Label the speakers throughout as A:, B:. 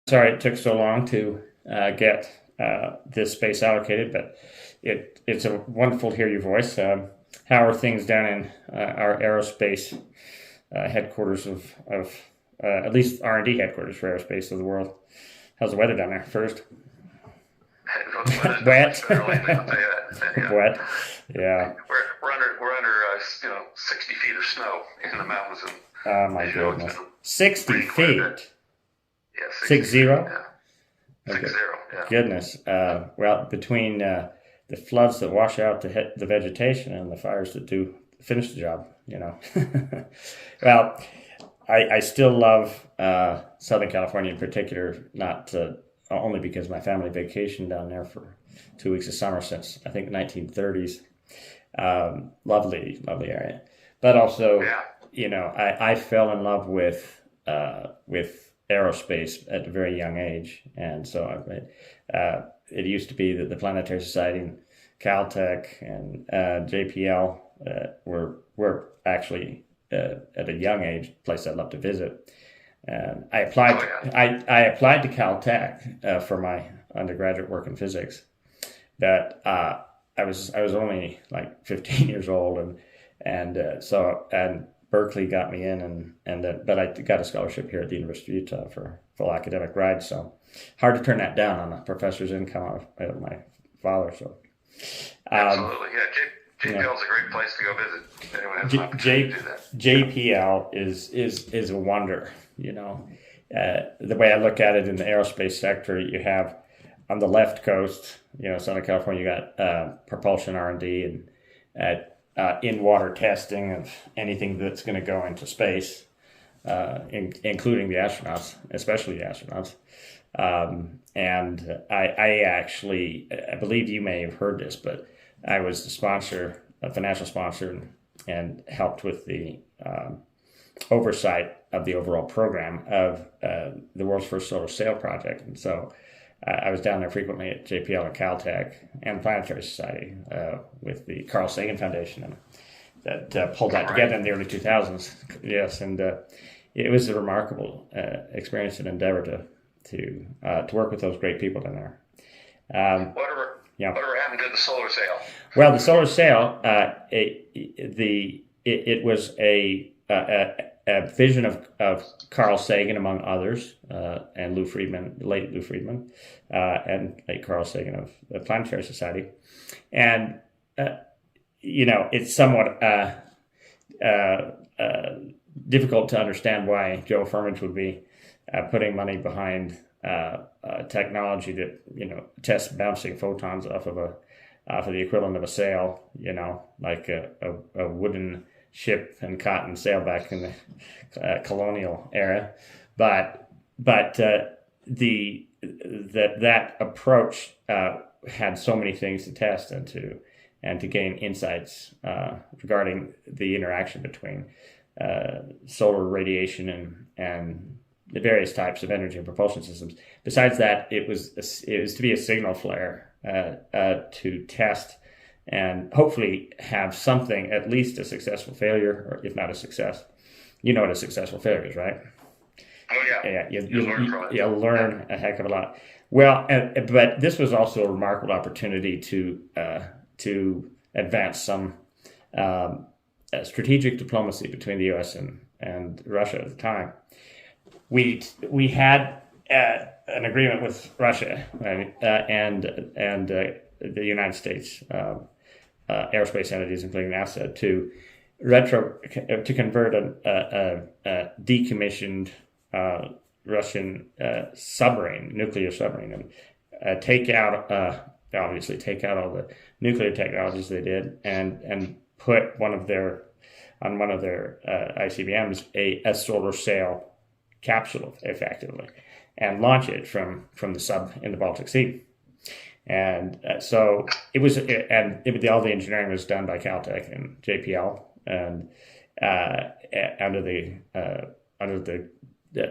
A: sorry it took so long to get this space allocated, but it's a wonderful to hear your voice. How are things down in our aerospace headquarters of at least R&D headquarters for aerospace of the world? How's the weather down there first? Wet.
B: I'll tell you that. Yeah.
A: Wet. Yeah.
B: We're under 60 feet of snow in the mountains, and
A: Oh my
B: as you know, it's
A: goodness.
B: been
A: 60
B: raining quite a
A: feet.
B: bit. Yeah,
A: 6
B: 60 feet.
A: 0?
B: Yeah,
A: Okay.
B: 60. Yeah.
A: Goodness. Well, between the floods that wash out the vegetation and the fires that do finish the job, Well, I still love Southern California in particular, not only because my family vacationed down there for 2 weeks of summer since I think the 1930s. Lovely, lovely area. But also,
B: Yeah.
A: I fell in love with aerospace at a very young age, and so it used to be that the Planetary Society and Caltech and JPL were actually at a young age a place I'd love to visit. And I applied.
B: Oh yeah.
A: I applied to Caltech for my undergraduate work in physics, but I was only like 15 years old, and Berkeley got me in, but I got a scholarship here at the University of Utah for full academic ride. So hard to turn that down on a professor's income of my father. So
B: Absolutely. Yeah.
A: yeah.
B: JPL is a great place to go visit. If anyone has an
A: J,
B: opportunity
A: J,
B: to do that.
A: JPL is a wonder. The way I look at it in the aerospace sector, you have on the left coast, Southern California, you got propulsion R&D and in-water testing of anything that's going to go into space, including the astronauts, especially the astronauts. And I believe you may have heard this, but I was the sponsor, a financial sponsor, and helped with the oversight of the overall program of the world's first solar sail project. And so I was down there frequently at JPL and Caltech and the Planetary Society with the Carl Sagan Foundation, and that pulled that together in the early 2000s. Yes, and it was a remarkable experience and endeavor to work with those great people down there.
B: Whatever.
A: Yeah.
B: Whatever happened to the solar sail?
A: Well, the solar sail, it was a vision of Carl Sagan, among others, and Lou Friedman, late Lou Friedman, and late Carl Sagan of the Planetary Society. And, it's somewhat difficult to understand why Joe Firmage would be putting money behind technology that, tests bouncing photons off of the equivalent of a sail, like a wooden ship and cotton sail back in the colonial era, but that approach had so many things to test and to gain insights regarding the interaction between solar radiation and the various types of energy and propulsion systems. Besides that, it was to be a signal flare to test and hopefully have something, at least a successful failure, or if not a success. You know what a successful failure is, right?
B: Oh yeah.
A: Yeah,
B: You'll
A: learn a heck of a lot. Well, but this was also a remarkable opportunity to advance some strategic diplomacy between the U.S. and Russia at the time. We had an agreement with Russia and the United States aerospace entities, including NASA, to convert a decommissioned Russian nuclear submarine, and take out all the nuclear technologies they did, and put on one of their ICBMs a solar sail capsule effectively, and launch it from the sub in the Baltic Sea. And so all the engineering was done by Caltech and JPL, and under the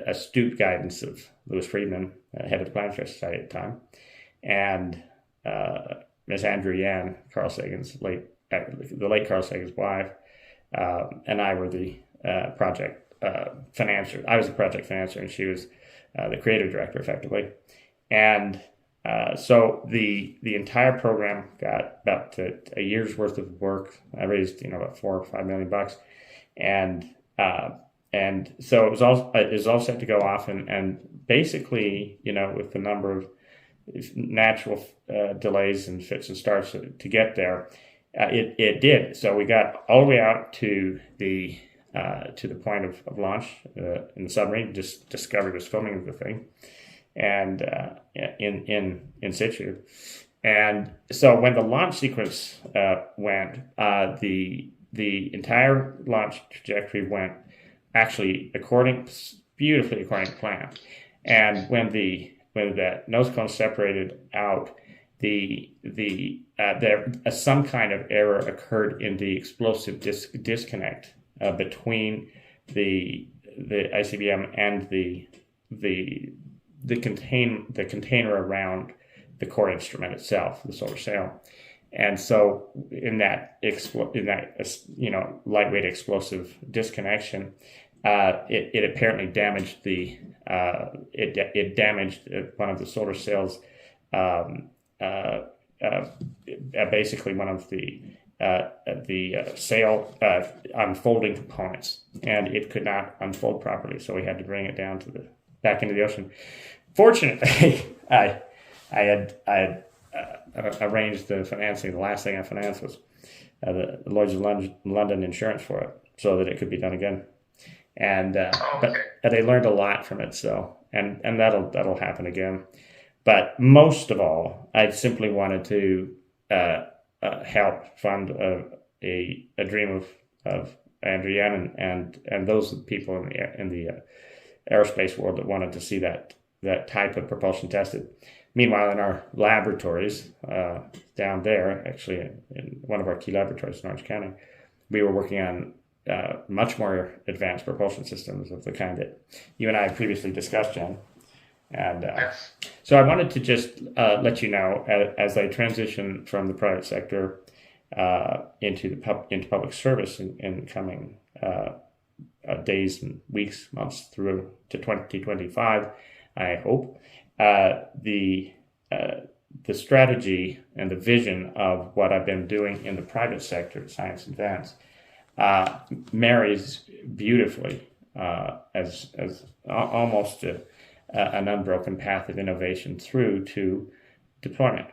A: astute guidance of Louis Friedman, head of the Planetary Society at the time, and Ms. Andrew Yan, the late Carl Sagan's wife, and I were the project financer. I was the project financer, and she was the creative director effectively. And so the entire program got about a year's worth of work. I raised about $4 or $5 million, and so it was all set to go off, and basically with the number of natural delays and fits and starts to get there, it did. So we got all the way out to the point of launch in the submarine. Just Discovery was filming the thing, and in situ. And so when the launch sequence went, the entire launch trajectory went actually beautifully according to plan. And when the nose cone separated out, some kind of error occurred in the explosive disconnect between the ICBM and the container around the core instrument itself, the solar sail. And so in that lightweight explosive disconnection, it apparently damaged it damaged one of the solar sail's basically one of the sail unfolding components, and it could not unfold properly. So we had to bring it down back into the ocean. Fortunately, I had arranged the financing. The last thing I financed was the Lloyd's of London insurance for it, so that it could be done again. And but they learned a lot from it. So and that'll happen again. But most of all, I simply wanted to help fund a dream of Andrea and those people in the aerospace world that wanted to see that type of propulsion tested. Meanwhile, in our laboratories down there, actually in one of our key laboratories in Orange County, we were working on much more advanced propulsion systems of the kind that you and I had previously discussed, Jen. And
B: yes.
A: So I wanted to just let you know, as I transition from the private sector into public service in coming days and weeks, months through to 2025, I hope, the strategy and the vision of what I've been doing in the private sector, science and advance, marries beautifully as almost an unbroken path of innovation through to deployment.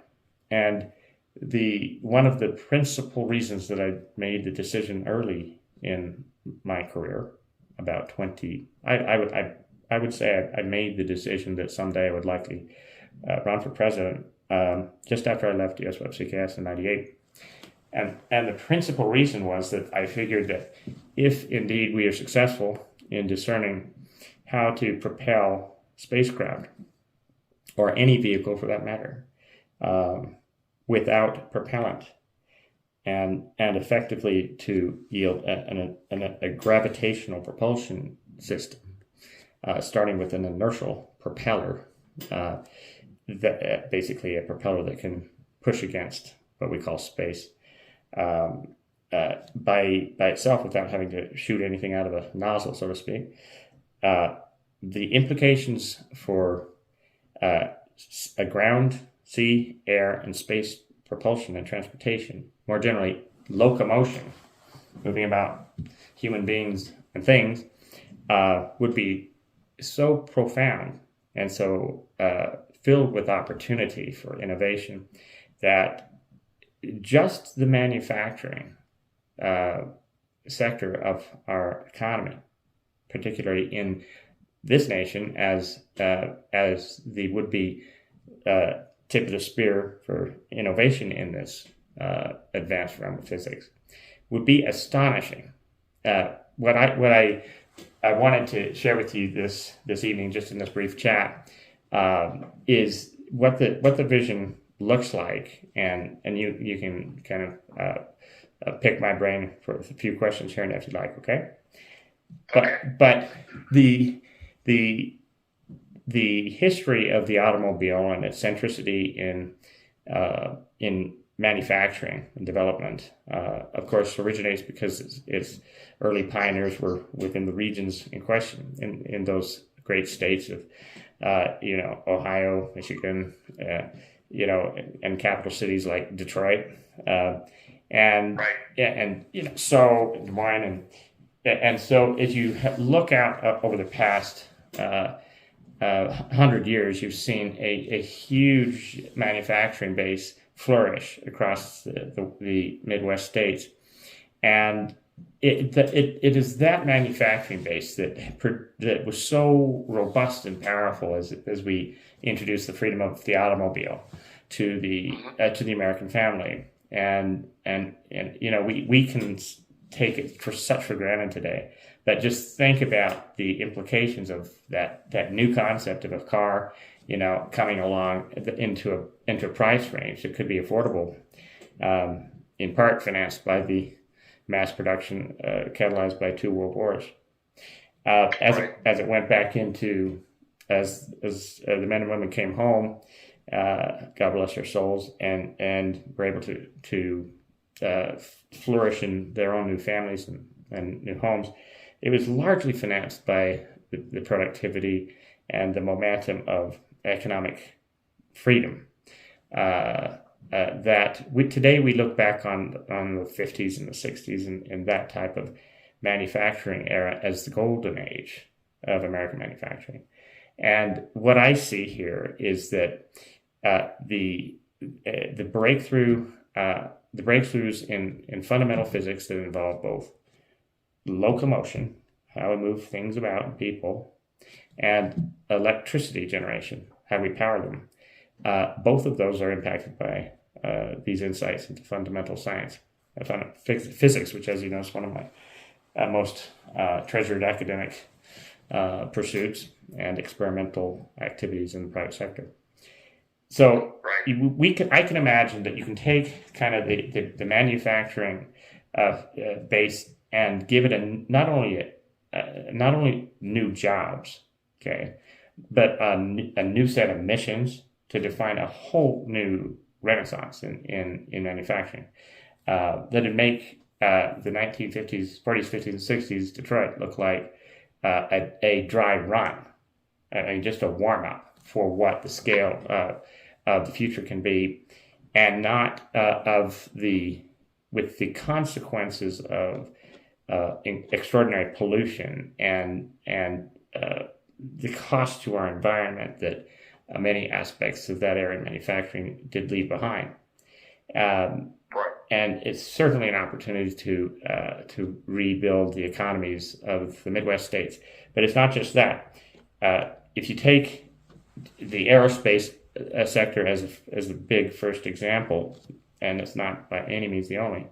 A: And one of the principal reasons that I made the decision early in my career, about 20, I would say I made the decision that someday I would likely run for president just after I left US Web CKS in 98. And the principal reason was that I figured that if indeed we are successful in discerning how to propel spacecraft, or any vehicle for that matter, without propellant, and effectively to yield a gravitational propulsion system, starting with an inertial propeller, basically a propeller that can push against what we call space by itself without having to shoot anything out of a nozzle, so to speak. The implications for a ground, sea, air, and space propulsion and transportation, more generally locomotion, moving about human beings and things, would be so profound and so filled with opportunity for innovation that just the manufacturing sector of our economy, particularly in this nation as the would-be tip of the spear for innovation in this advanced realm of physics, would be astonishing. What I wanted to share with you this evening, just in this brief chat, is what the vision looks like, and you can kind of pick my brain for a few questions here and if you'd like, okay? But the history of the automobile and its centricity in manufacturing and development, of course, originates because its early pioneers were within the regions in question, in those great states Ohio, Michigan, and capital cities like Detroit, and
B: Right.
A: and so Des Moines, and so as you look out over the past 100 years, you've seen a huge manufacturing base flourish across the Midwest states, and it is that manufacturing base that was so robust and powerful as we introduced the freedom of the automobile to the American family, and we can take it for granted today. But just think about the implications of that new concept of a car, coming along into a price range that could be affordable, in part financed by the mass production catalyzed by two world wars. As it went back into as the men and women came home, God bless their souls, and were able to flourish in their own new families and new homes. It was largely financed by the productivity and the momentum of economic freedom. Today we look back on the 50s and the 60s and that type of manufacturing era as the golden age of American manufacturing. And what I see here is that the breakthroughs in fundamental physics that involve both locomotion, how we move things about and people, and electricity generation, how we power them. Both of those are impacted by these insights into fundamental science. I found physics, which, as you know, is one of my most treasured academic pursuits and experimental activities in the private sector. So I can imagine that you can take kind of the manufacturing base and give it not only new jobs, okay, but a new set of missions to define a whole new renaissance in manufacturing that'd make the 1950s, 40s, 50s, and 60s Detroit look like a dry run, just a warm up for what the scale of the future can be, and not with the consequences of extraordinary pollution and the cost to our environment that many aspects of that area of manufacturing did leave behind. And it's certainly an opportunity to rebuild the economies of the Midwest states. But it's not just that. If you take the aerospace sector as a big first example, and it's not by any means the only,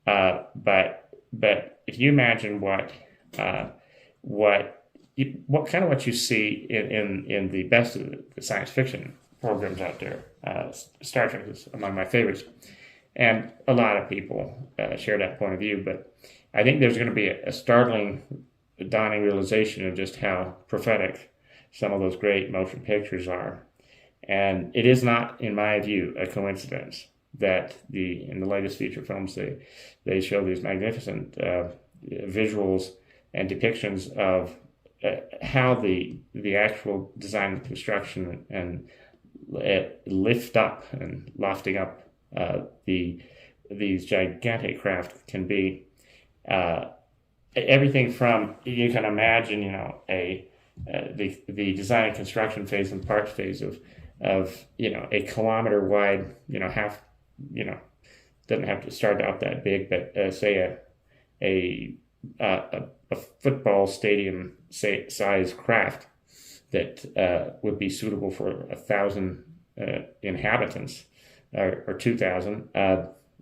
A: but if you imagine what you see in the best of the science fiction programs out there, Star Trek is among my favorites, and a lot of people share that point of view. But I think there's going to be a startling, dawning realization of just how prophetic some of those great motion pictures are, and it is not, in my view, a coincidence that in the latest feature films they show these magnificent visuals and depictions of how the actual design and construction and lift up and lofting up these gigantic craft can be. Everything from, you can imagine, the design and construction phase and parts phase of a kilometer wide, half, doesn't have to start out that big, but say a football stadium size craft that would be suitable for 1,000 inhabitants or 2,000,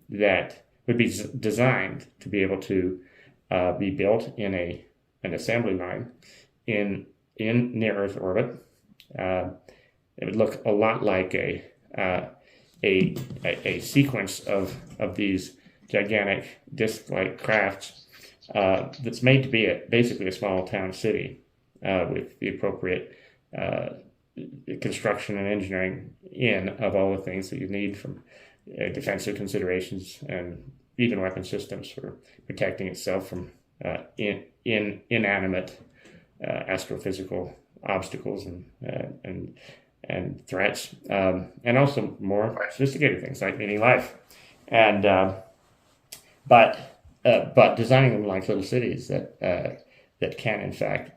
A: that would be designed to be able to be built in an assembly line in near Earth orbit. It would look a lot like a sequence of these gigantic disc-like crafts that's made to be basically a small town city with the appropriate construction and engineering of all the things that you need, from defensive considerations and even weapon systems for protecting itself from inanimate astrophysical obstacles and threats, and also more sophisticated things like meaning life, and but designing them like little cities that can in fact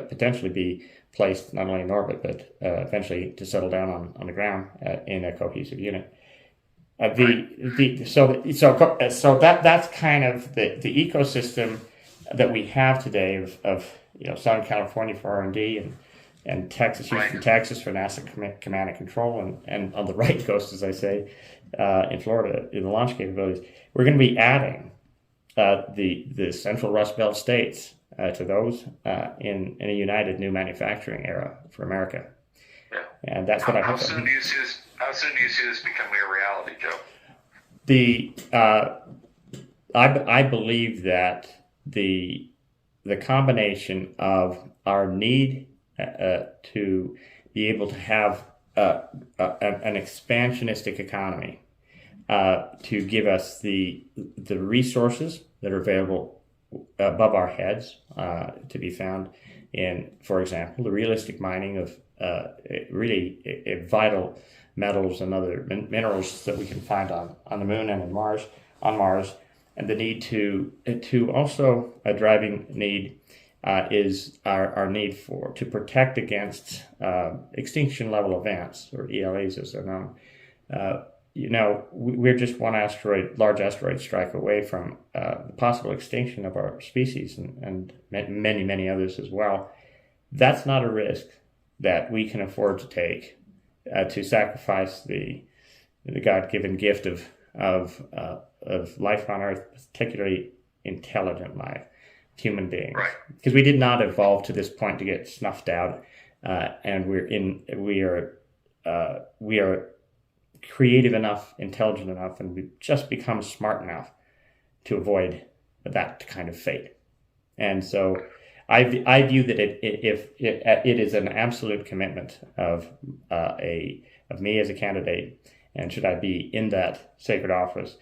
A: potentially be placed not only in orbit but eventually to settle down on the ground in a cohesive unit. So that's kind of the ecosystem that we have today of Southern California for R&D and Texas, Houston, Texas for NASA command and control, and on the right coast, as I say, in Florida, in the launch capabilities. We're going to be adding the central Rust Belt states to those in a united new manufacturing era for America.
B: Yeah.
A: And that's what I hope.
B: How soon do you see this becoming a reality, Joe?
A: I believe that the combination of our need to be able to have an expansionistic economy to give us the resources that are available above our heads to be found in, for example, the realistic mining of really vital metals and other minerals that we can find on the moon and on Mars, and the need to also a driving need is our need to protect against extinction level events, or ELEs as they're known. We're just one large asteroid strike away from the possible extinction of our species and many, many others as well. That's not a risk that we can afford to take to sacrifice the God-given gift of life on Earth, particularly intelligent life, human beings, because we did not evolve to this point to get snuffed out, and we are creative enough, intelligent enough, and we've just become smart enough to avoid that kind of fate. And so I view that it is an absolute commitment of me as a candidate, and should I be in that sacred office,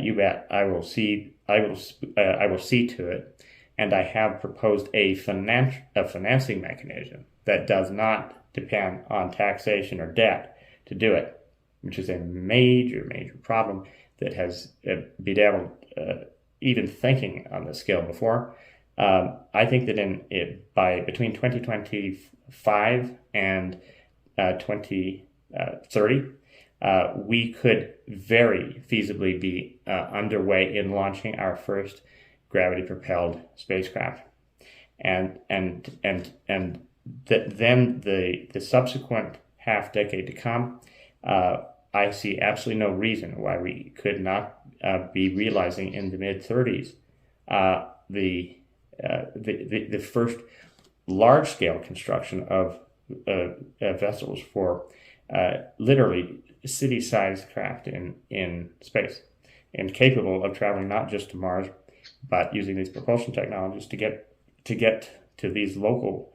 A: you bet I will see to it. And I have proposed a financing mechanism that does not depend on taxation or debt to do it, which is a major, major problem that has bedeviled even thinking on this scale before. I think that by between 2025 and 2030, we could very feasibly be underway in launching our first gravity-propelled spacecraft, and then the subsequent half decade to come. I see absolutely no reason why we could not be realizing in the mid-30s the first large-scale construction of vessels for literally city-sized craft in space, and capable of traveling not just to Mars, but using these propulsion technologies to get to these local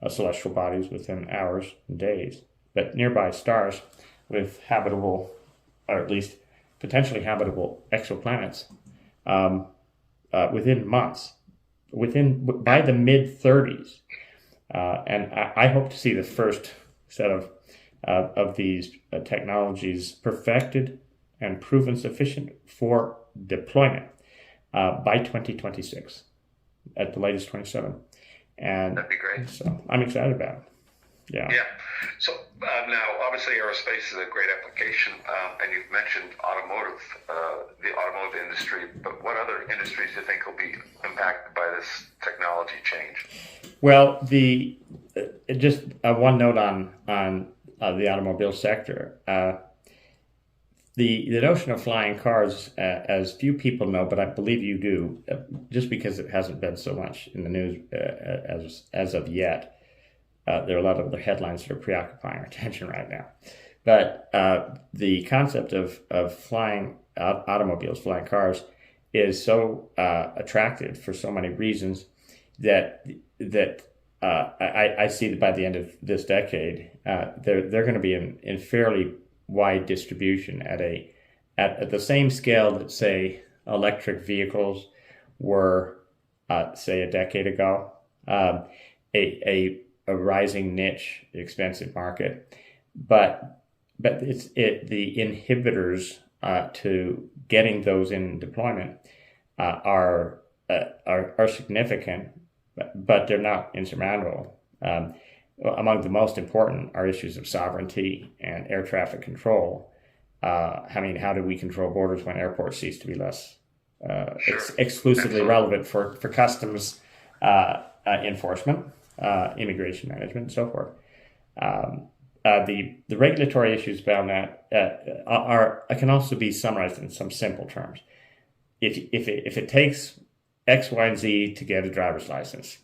A: celestial bodies within hours and days, but nearby stars with habitable, or at least potentially habitable exoplanets within months, by the mid-30s. And I hope to see the first set of these technologies perfected and proven sufficient for deployment by 2026, at the latest 27. And that'd
B: be great.
A: So I'm excited about it. Yeah.
B: So now, obviously, aerospace is a great application, and you've mentioned the automotive industry. But what other industries do you think will be impacted by this technology change?
A: Well, just one note on the automobile sector. The notion of flying cars, as few people know, but I believe you do, just because it hasn't been so much in the news as of yet. There are a lot of other headlines that are preoccupying our attention right now. But the concept of flying automobiles, flying cars, is so attractive for so many reasons that I see that by the end of this decade, they're going to be in fairly wide distribution at the same scale that, say, electric vehicles were, say, a decade ago. A a rising niche, expensive market, but the inhibitors to getting those in deployment are significant, but they're not insurmountable. Among the most important are issues of sovereignty and air traffic control. How do we control borders when airports cease to be less exclusively relevant for customs enforcement, immigration management, and so forth? The regulatory issues around that can also be summarized in some simple terms. If it takes X, Y, and Z to get a driver's license,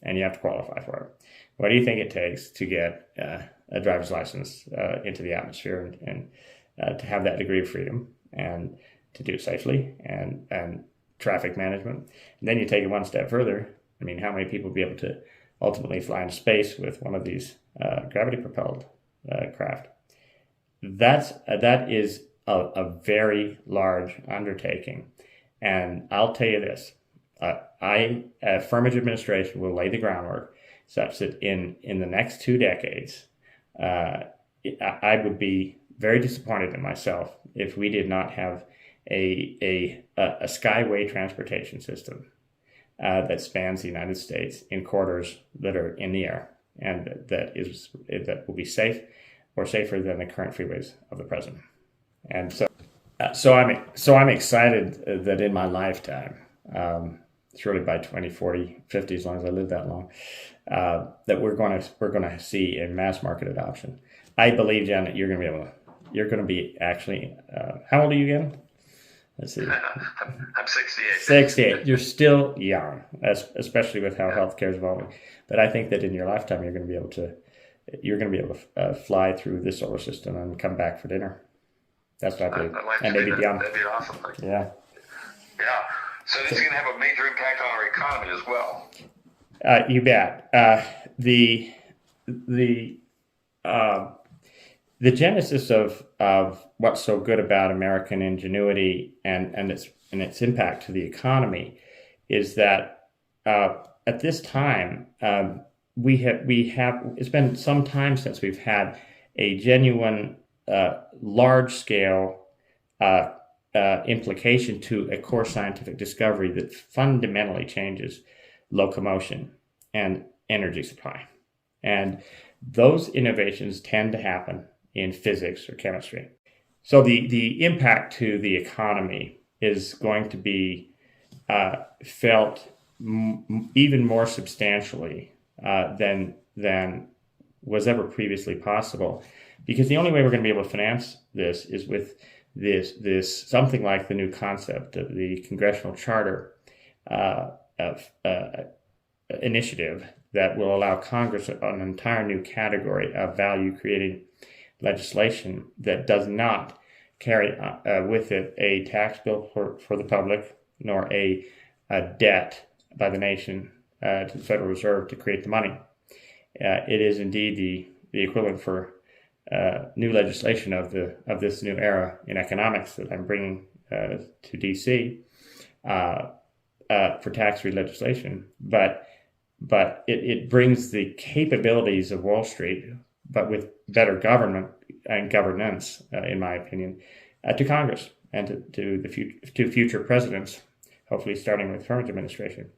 A: and you have to qualify for it, what do you think it takes to get a driver's license into the atmosphere and to have that degree of freedom and to do it safely and traffic management? And then you take it one step further. I mean, how many people will be able to ultimately fly in space with one of these gravity-propelled craft? That is a very large undertaking. And I'll tell you this, Firmage administration will lay the groundwork such that in the next 2 decades, I would be very disappointed in myself if we did not have a skyway transportation system that spans the United States in corridors that are in the air and that will be safe or safer than the current freeways of the present. And so I'm excited that in my lifetime, surely by 2040, 50, as long as I live that long, that we're going to see a mass market adoption. I believe, Jen, that you're going to be actually. How old are you again? Let's see.
B: I'm 68.
A: 68. You're still young, especially with how healthcare is evolving. But I think that in your lifetime, you're going to be able to fly through the solar system and come back for dinner. That's what I believe.
B: And maybe beyond. That'd be awesome.
A: Yeah.
B: Yeah. So this is going to have a major impact on our economy as well.
A: You bet. The genesis of what's so good about American ingenuity and its impact to the economy is that at this time it's been some time since we've had a genuine large scale implication to a core scientific discovery that fundamentally changes locomotion and energy supply. And those innovations tend to happen in physics or chemistry. So the impact to the economy is going to be felt even more substantially than was ever previously possible, because the only way we're going to be able to finance this is with this something like the new concept of the Congressional Charter initiative that will allow Congress an entire new category of value-creating legislation that does not carry with it a tax bill for the public, nor a debt by the nation to the Federal Reserve to create the money. It is indeed the equivalent for new legislation of this new era in economics that I'm bringing to DC for tax-free legislation, but it brings the capabilities of Wall Street, but with better government and governance, in my opinion, to Congress and to future presidents, hopefully starting with Firmage administration.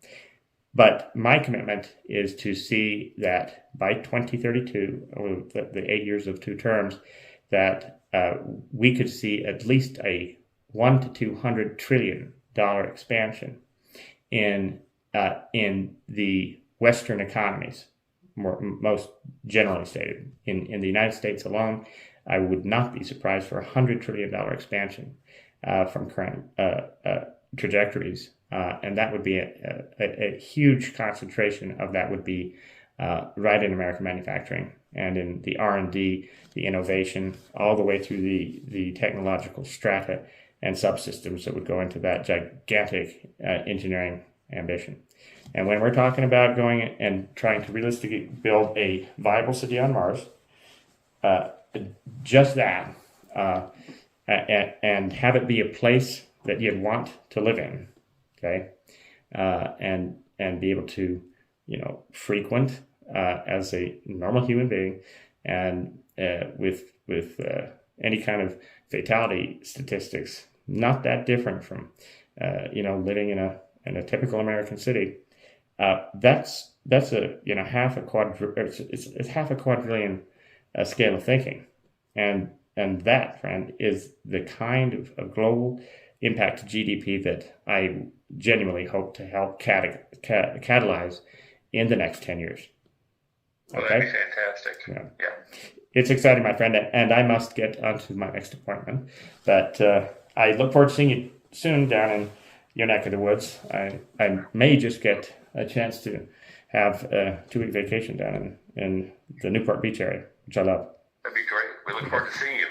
A: But my commitment is to see that by 2032, the 8 years of 2 terms, that we could see at least a $100 to $200 trillion expansion in the Western economies, most generally stated. In the United States alone, I would not be surprised for $100 trillion expansion from current trajectories. And that would be a huge concentration of that would be right in American manufacturing and in the R&D, the innovation, all the way through the technological strata and subsystems that would go into that gigantic engineering ambition. And when we're talking about going and trying to realistically build a viable city on Mars, just that, and have it be a place that you'd want to live in, okay, and be able to, frequent as a normal human being, and with any kind of fatality statistics, not that different from living in a typical American city. That's a half a it's half a quadrillion scale of thinking, and that, friend, is the kind of global impact to GDP that I genuinely hope to help catalyze in the next 10 years.
B: Well, that'd be fantastic. Yeah.
A: It's exciting, my friend, and I must get onto my next appointment. But I look forward to seeing you soon down in your neck of the woods. I may just get a chance to have a 2-week vacation down in the Newport Beach area, which I love.
B: That'd be great. We look forward to seeing you.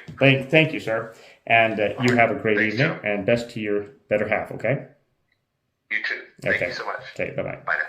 A: Thank you, sir. And you have a great
B: Thanks,
A: evening,
B: Joe.
A: and best to your better half, okay?
B: You too. Thank
A: Okay.
B: you so much.
A: Okay, bye-bye.
B: Bye now.